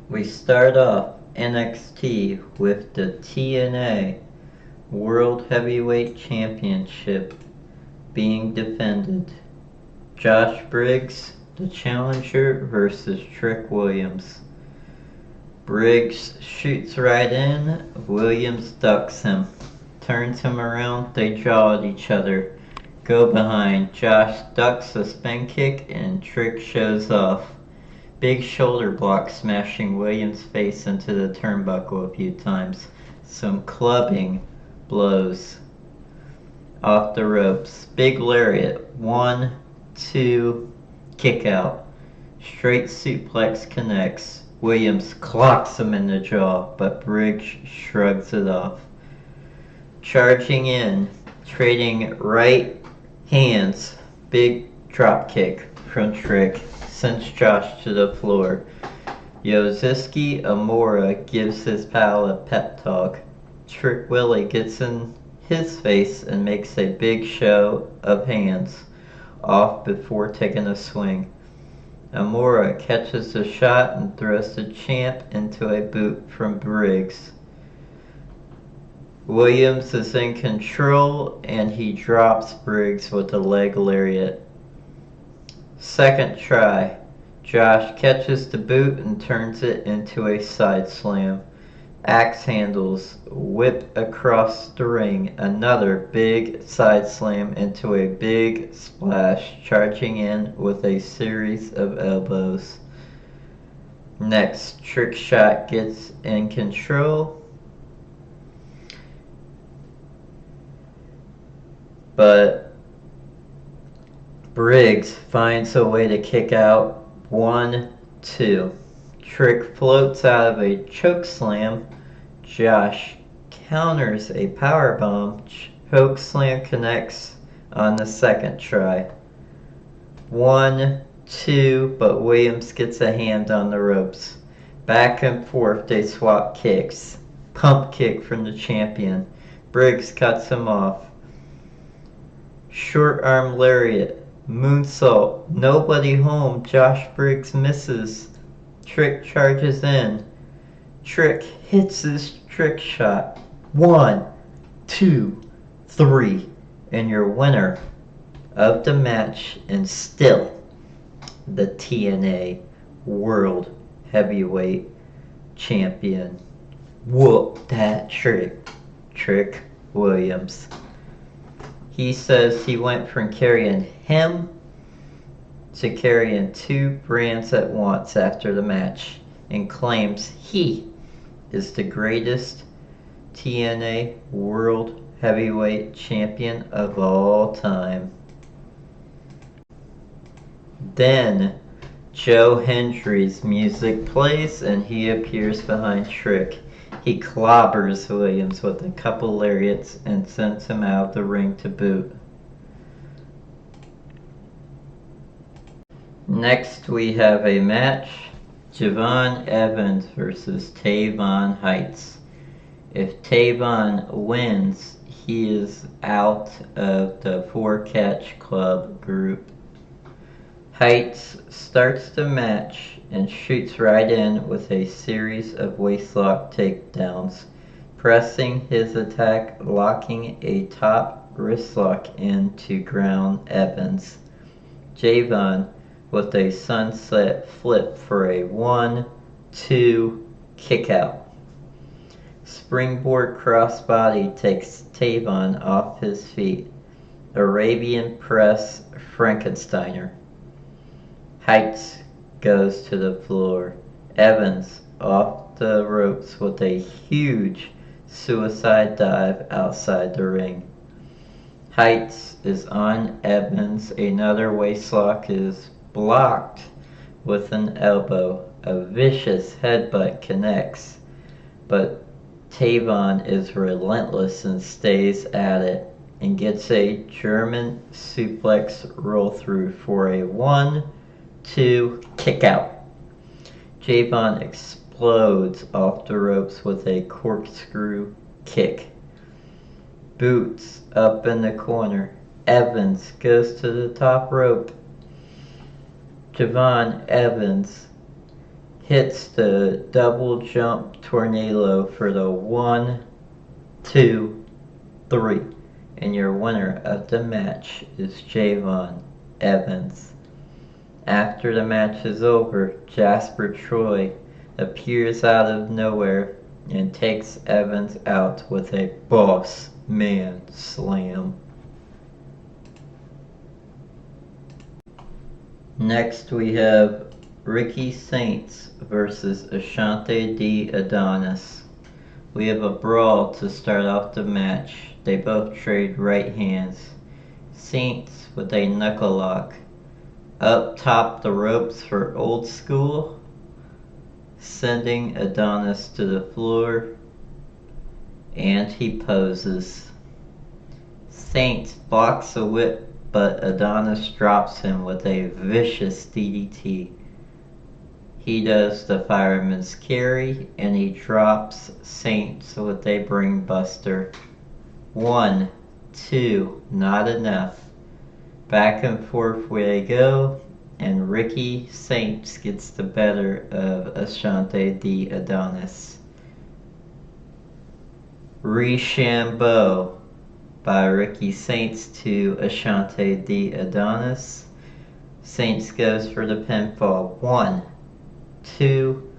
We start off NXT with the TNA World Heavyweight Championship being defended. Josh Briggs, the challenger, versus Trick Williams. Briggs shoots right in, Williams ducks him, turns him around, they jaw at each other, go behind, Josh ducks a spin kick and Trick shows off. Big shoulder block smashing Williams' face into the turnbuckle a few times. Some clubbing blows off the ropes. Big lariat. 1, 2, kick out. Straight suplex connects. Williams clocks him in the jaw, but Briggs shrugs it off. Charging in, trading right hands. Big drop kick from Trick. Sends Josh to the floor. Yoshiki Inamura gives his pal a pep talk. Trick Willie gets in his face and makes a big show of hands off before taking a swing. Inamura catches the shot and throws the champ into a boot from Briggs. Williams is in control and he drops Briggs with a leg lariat. Second try. Josh catches the boot and turns it into a side slam. Axe handles whip across the ring. Another big side slam into a big splash, charging in with a series of elbows. Next, Trick Shot gets in control, but Briggs finds a way to kick out. 1, 2. Trick floats out of a choke slam. Josh counters a powerbomb. Choke slam connects on the second try. 1, 2, but Williams gets a hand on the ropes. Back and forth they swap kicks. Pump kick from the champion. Briggs cuts him off. Short arm lariat. Moonsault. Nobody home. Josh Briggs misses. Trick charges in. Trick hits his trick shot. 1, 2, 3. And your winner of the match and still the TNA World Heavyweight Champion. Whoop that Trick. Trick Williams. He says he went from carrying him to carrying two brands at once after the match and claims he is the greatest TNA World Heavyweight Champion of all time. Then Joe Hendry's music plays and he appears behind Trick. He clobbers Williams with a couple lariats and sends him out of the ring to boot. Next we have a match. Javon Evans versus Tavion Heights. If Tavion wins, he is out of the 4-Catch Club group. Heights starts the match and shoots right in with a series of waistlock takedowns, pressing his attack, locking a top wristlock in to ground Evans. Javon with a sunset flip for a 1, 2 kick out. Springboard crossbody takes Tavion off his feet. Arabian press Frankensteiner. Heights goes to the floor. Evans off the ropes with a huge suicide dive outside the ring. Heights is on Evans. Another waistlock is blocked with an elbow. A vicious headbutt connects, but Tavion is relentless and stays at it and gets a German suplex roll through for a 1, 2 kick out. Javon explodes off the ropes with a corkscrew kick. Boots up in the corner. Evans goes to the top rope. Javon Evans hits the double jump tornado for the 1, 2, 3. And your winner of the match is Javon Evans. After the match is over, Jasper Troy appears out of nowhere and takes Evans out with a boss man slam. Next we have Ricky Saints versus Ashante D. Adonis. We have a brawl to start off the match. They both trade right hands. Saints with a knuckle lock. Up top the ropes for old school, sending Adonis to the floor, and he poses. Saints blocks a whip, but Adonis drops him with a vicious DDT. He does the fireman's carry, and he drops Saints with a brain buster. 1, 2, not enough. Back and forth they go, and Ricky Saints gets the better of Ashante D. Adonis. Richambeau by Ricky Saints to Ashante D. Adonis. Saints goes for the pinfall. 1, 2,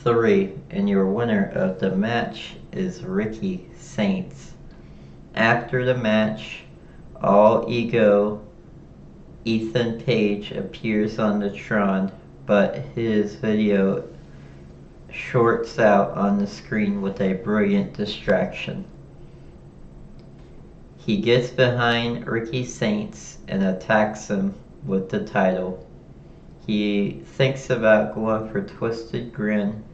3, and your winner of the match is Ricky Saints. After the match, All Ego Ethan Page appears on the Tron, but his video shorts out on the screen with a brilliant distraction. He gets behind Ricky Saints and attacks him with the title. He thinks about going for Twisted Grin,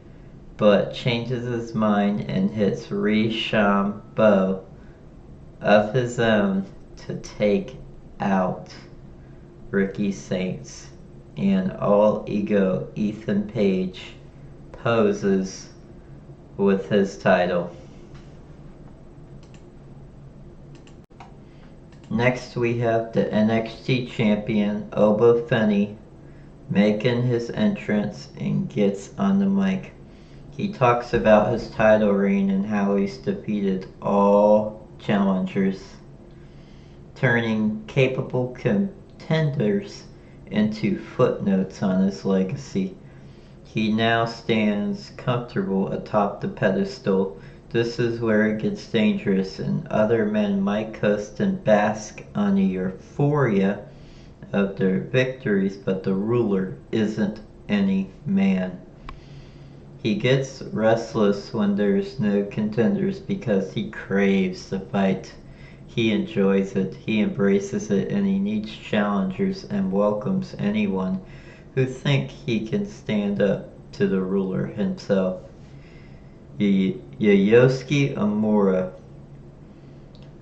but changes his mind and hits Richambeau of his own to take out Ricky Saints, and All Ego Ethan Page poses with his title. Next we have the NXT champion Oba Femi making his entrance and gets on the mic. He talks about his title reign and how he's defeated all challengers, turning capable contenders into footnotes on his legacy. He now stands comfortable atop the pedestal. This is where it gets dangerous, and other men might coast and bask on the euphoria of their victories, but the ruler isn't any man. He gets restless when there's no contenders because he craves the fight. He enjoys it, he embraces it, and he needs challengers and welcomes anyone who think he can stand up to the ruler himself. Yoshiki Inamura,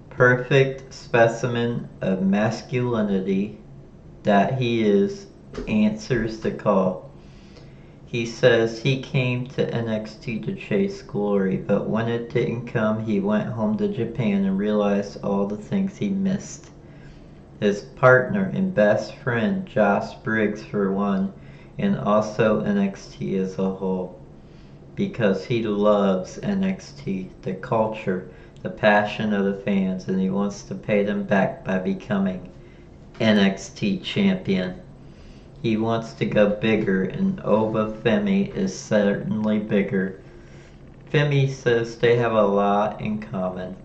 perfect specimen of masculinity that he is, answers the call. He says he came to NXT to chase glory, but when it didn't come, he went home to Japan and realized all the things he missed. His partner and best friend, Josh Briggs for one, and also NXT as a whole, because he loves NXT, the culture, the passion of the fans, and he wants to pay them back by becoming NXT champion. He wants to go bigger, and Oba Femi is certainly bigger. Femi says they have a lot in common,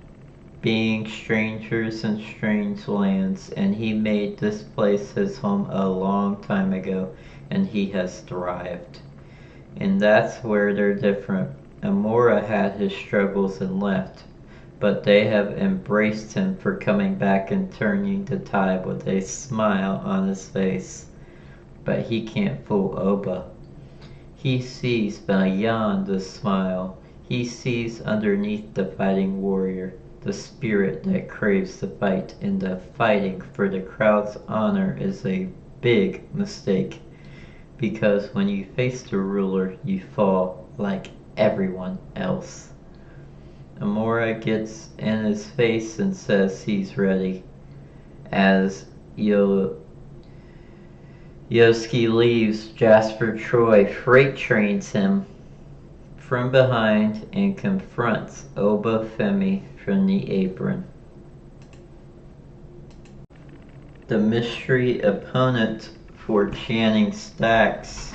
being strangers in strange lands, and he made this place his home a long time ago, and he has thrived. And that's where they're different. Inamura had his struggles and left, but they have embraced him for coming back and turning the tide with a smile on his face. But he can't fool Oba. He sees beyond the smile. He sees underneath the fighting warrior, the spirit that craves the fight, and the fighting for the crowd's honor is a big mistake. Because when you face the ruler, you fall like everyone else. Inamura gets in his face and says he's ready. As Yoshiki leaves. Jasper Troy freight trains him from behind and confronts Oba Femi from the apron. The mystery opponent for Channing Stacks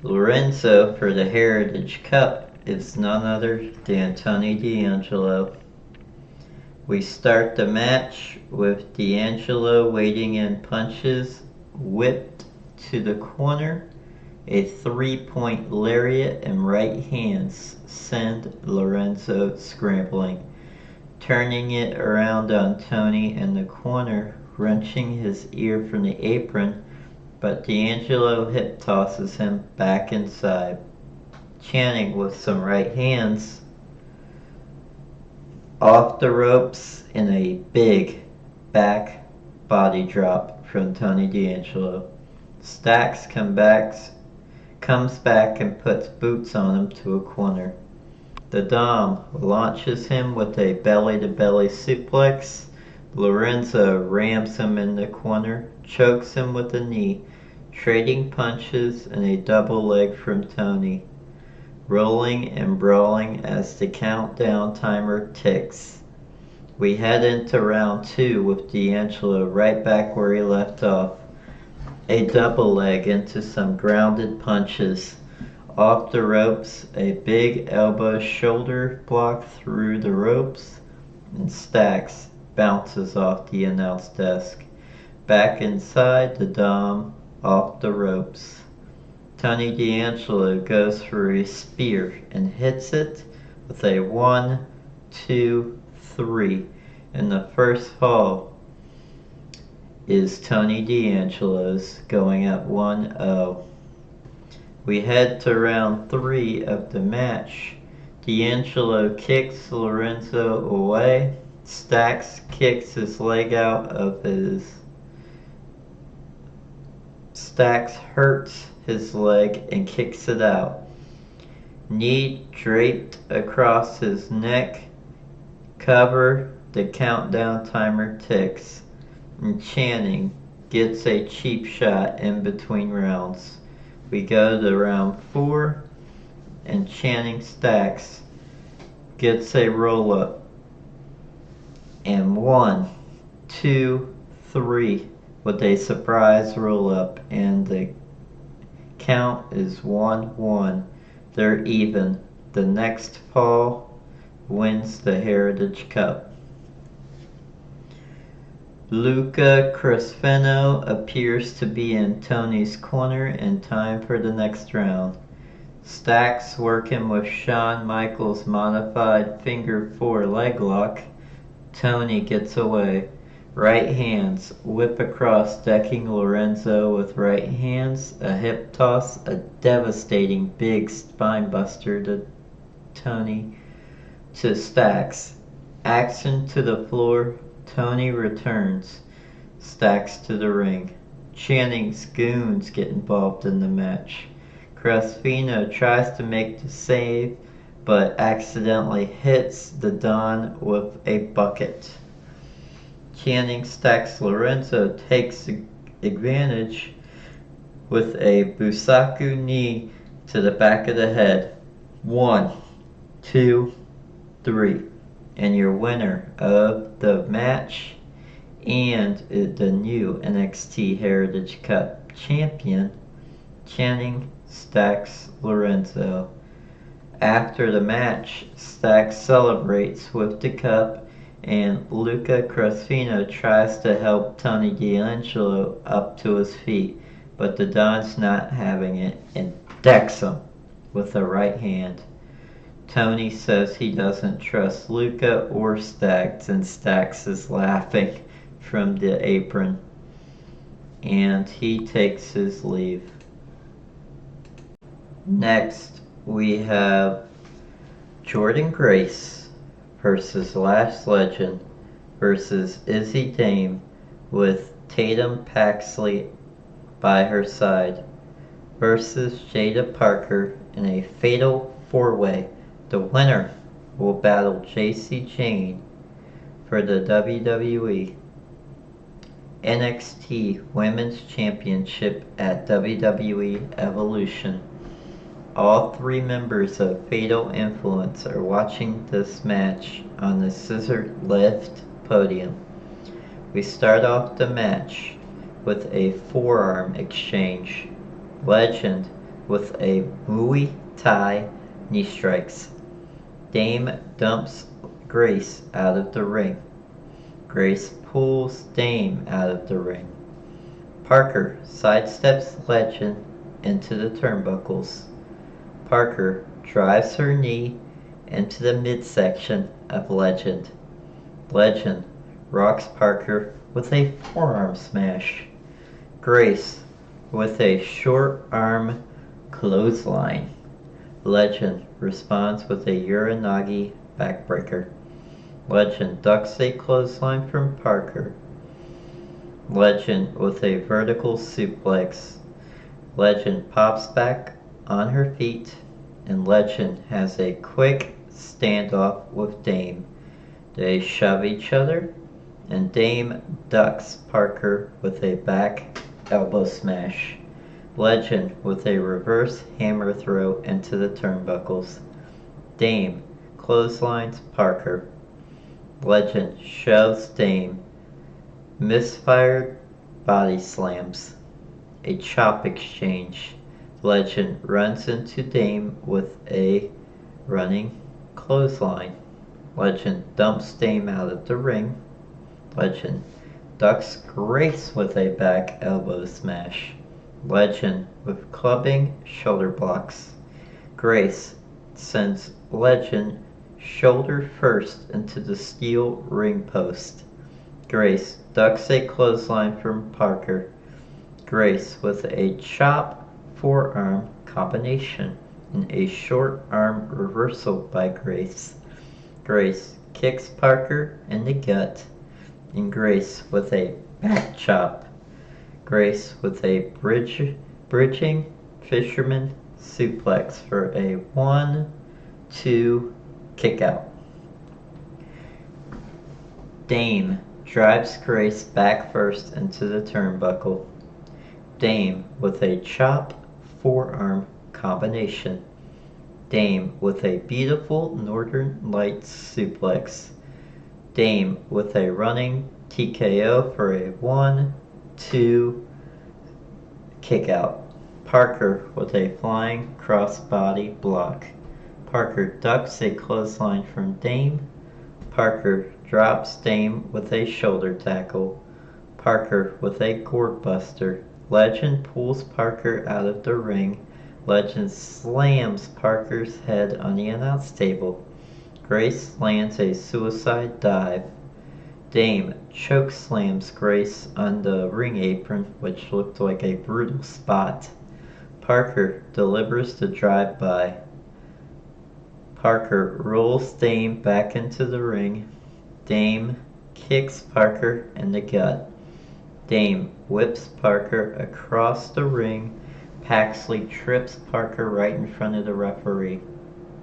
Lorenzo for the Heritage Cup is none other than Tony D'Angelo. We start the match with D'Angelo waiting in punches, whipped to the corner. A 3-point lariat and right hands send Lorenzo scrambling, turning it around on Tony in the corner, wrenching his ear from the apron, but D'Angelo hip tosses him back inside. Channing with some right hands off the ropes in a big back body drop from Tony D'Angelo. Stacks comes back and puts boots on him to a corner. The Dom launches him with a belly-to-belly suplex. Lorenzo rams him in the corner, chokes him with a knee, trading punches and a double leg from Tony. Rolling and brawling as the countdown timer ticks. We head into round 2 with D'Angelo right back where he left off. A double leg into some grounded punches. Off the ropes, a big elbow shoulder block through the ropes, and Stacks bounces off the announce desk. Back inside the Dom, off the ropes. Tony D'Angelo goes for a spear and hits it with a 1, 2, 3. And the first fall is Tony D'Angelo's, going at 1-0. We head to round 3 of the match. D'Angelo kicks Lorenzo away. Stacks kicks his leg out of his... Stacks hurts his leg and kicks it out. Knee draped across his neck. Cover, the countdown timer ticks. And Channing gets a cheap shot in between rounds. We go to round 4, and Channing Stacks gets a roll-up. And 1, 2, 3 with a surprise roll-up, and the count is 1-1. They're even. The next fall wins the Heritage Cup. Luca Crescendo appears to be in Tony's corner in time for the next round. Stacks working with Shawn Michaels' modified finger 4 leg lock. Tony gets away. Right hands whip across, decking Lorenzo with right hands, a hip toss, a devastating big spine buster to Tony, to Stacks. Action to the floor. Tony returns. Stacks to the ring. Channing's goons get involved in the match. Crescendo tries to make the save, but accidentally hits the Don with a bucket. Channing Stacks Lorenzo takes advantage with a Busaku knee to the back of the head. 1, 2, 3. And your winner of the match and the new NXT Heritage Cup champion, Channing Stacks Lorenzo. After the match, Stacks celebrates with the cup, and Luca Crescendo tries to help Tony D'Angelo up to his feet, but the Don's not having it and decks him with a right hand. Tony says he doesn't trust Luca or Stacks, and Stacks is laughing from the apron, and he takes his leave. Next, we have Jordynne Grace versus Lash Legend versus Izzi Dame with Tatum Paxley by her side versus Jaida Parker in a fatal 4-way. The winner will battle Jacy Jayne for the WWE. NXT Women's Championship at WWE Evolution. All three members of Fatal Influence are watching this match on the scissor lift podium. We start off the match with a forearm exchange. Legend with a Muay Thai knee strikes. Dame dumps Grace out of the ring. Grace pulls Dame out of the ring. Parker sidesteps Legend into the turnbuckles. Parker drives her knee into the midsection of Legend. Legend rocks Parker with a forearm smash. Grace with a short arm clothesline. Legend responds with a Uranagi backbreaker. Legend ducks a clothesline from Parker. Legend with a vertical suplex. Legend pops back on her feet, and Legend has a quick standoff with Dame. They shove each other, and Dame ducks Parker with a back elbow smash. Legend with a reverse hammer throw into the turnbuckles. Dame clotheslines Parker. Legend shoves Dame. Misfired body slams. A chop exchange. Legend runs into Dame with a running clothesline. Legend dumps Dame out of the ring. Legend ducks Grace with a back elbow smash. Legend with clubbing shoulder blocks. Grace sends Legend shoulder first into the steel ring post. Grace ducks a clothesline from Parker. Grace with a chop forearm combination and a short arm reversal by Grace. Grace kicks Parker in the gut, and Grace with a back chop. Grace with a bridging fisherman suplex for a 1-2 kick out. Dame drives Grace back first into the turnbuckle. Dame with a chop forearm combination. Dame with a beautiful Northern Lights suplex. Dame with a running TKO for a 1-2 kick out. Parker with a flying crossbody block. Parker ducks a clothesline from Dame. Parker drops Dame with a shoulder tackle. Parker with a gourd buster. Legend pulls Parker out of the ring. Legend slams Parker's head on the announce table. Grace lands a suicide dive. Dame choke slams Grace on the ring apron, which looked like a brutal spot. Parker delivers the drive-by. Parker rolls Dame back into the ring. Dame kicks Parker in the gut. Dame whips Parker across the ring. Paxley trips Parker right in front of the referee.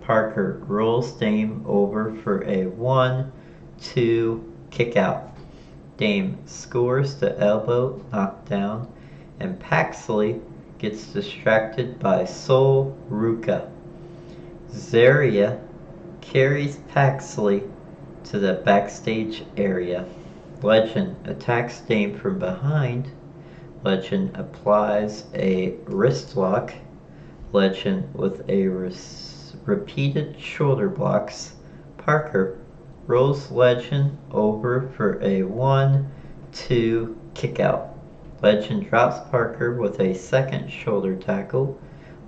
Parker rolls Dame over for a 1-2 kick out. Dame scores the elbow knockdown, and Paxley gets distracted by Sol Ruka. Zaria carries Paxley to the backstage area. Legend attacks Dame from behind. Legend applies a wrist lock. Legend with a repeated shoulder blocks. Parker rolls Legend over for a 1-2 kick out. Legend drops Parker with a second shoulder tackle.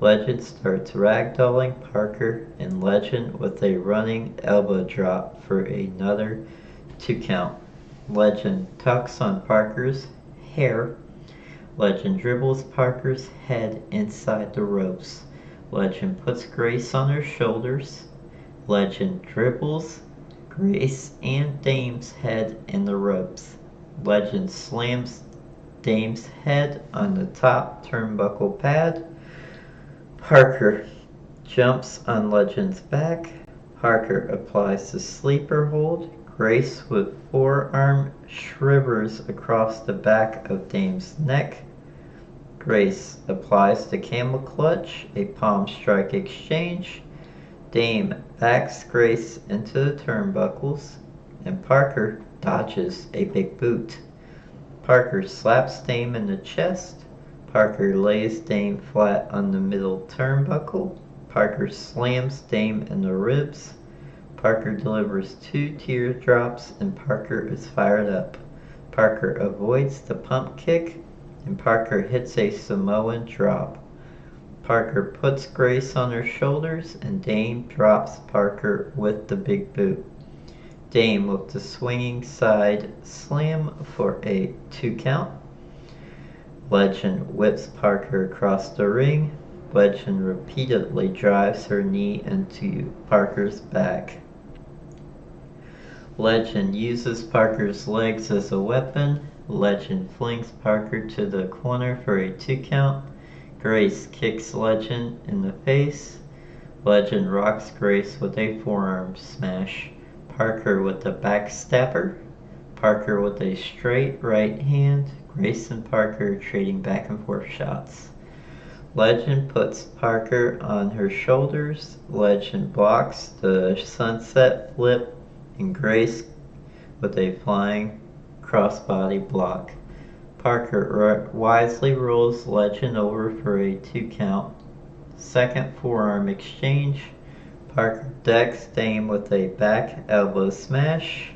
Legend starts ragdolling Parker, and Legend with a running elbow drop for another 2 count. Legend tucks on Parker's hair. Legend dribbles Parker's head inside the ropes. Legend puts Grace on her shoulders. Legend dribbles Grace and Dame's head in the ropes. Legend slams Dame's head on the top turnbuckle pad. Parker jumps on Legend's back. Parker applies the sleeper hold. Grace with forearm shivers across the back of Dame's neck. Grace applies the camel clutch, a palm strike exchange. Dame backs Grace into the turnbuckles, and Parker dodges a big boot. Parker slaps Dame in the chest. Parker lays Dame flat on the middle turnbuckle. Parker slams Dame in the ribs. Parker delivers 2 teardrops, and Parker is fired up. Parker avoids the pump kick, and Parker hits a Samoan drop. Parker puts Grace on her shoulders, and Dame drops Parker with the big boot. Dame with the swinging side slam for a 2 count. Legend whips Parker across the ring. Legend repeatedly drives her knee into Parker's back. Legend uses Parker's legs as a weapon. Legend flings Parker to the corner for a 2 count. Grace kicks Legend in the face. Legend rocks Grace with a forearm smash. Parker with a backstabber. Parker with a straight right hand. Grace and Parker trading back and forth shots. Legend puts Parker on her shoulders. Legend blocks the sunset flip, and Grace with a flying crossbody block. Parker wisely rolls Legend over for a 2 count. Second forearm exchange. Parker decks Dame with a back elbow smash.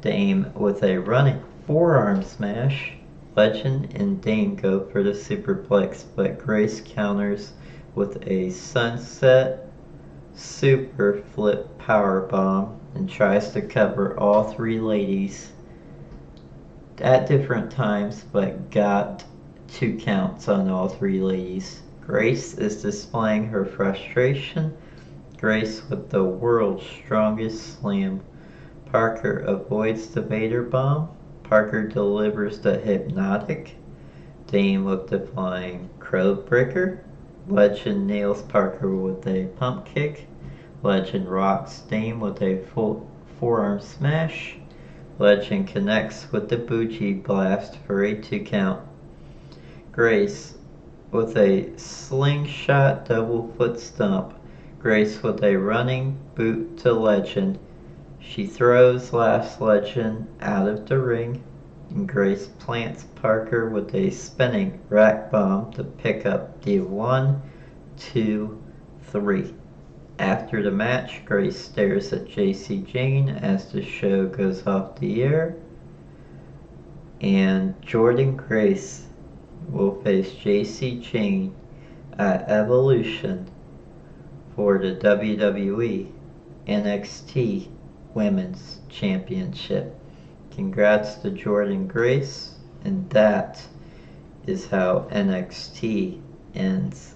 Dame with a running forearm smash. Legend and Dame go for the superplex, but Grace counters with a sunset super flip powerbomb and tries to cover all 3 ladies at different times, but got 2 counts on all 3 ladies. Grace is displaying her frustration. Grace with the world's strongest slam. Parker avoids the Vader bomb. Parker delivers the hypnotic. Dame with the flying crow breaker. Legend nails Parker with a pump kick. Legend rocks Dame with a full forearm smash. Legend connects with the bougie blast for a 2 count. Grace with a slingshot double foot stomp. Grace with a running boot to Legend. She throws Lash Legend out of the ring, and Grace plants Parker with a spinning rack bomb to pick up the 1, 2, 3. After the match, Grace stares at Jacy Jayne as the show goes off the air, and Jordynne Grace will face Jacy Jayne at Evolution for the WWE NXT Women's Championship. Congrats to Jordynne Grace, and that is how NXT ends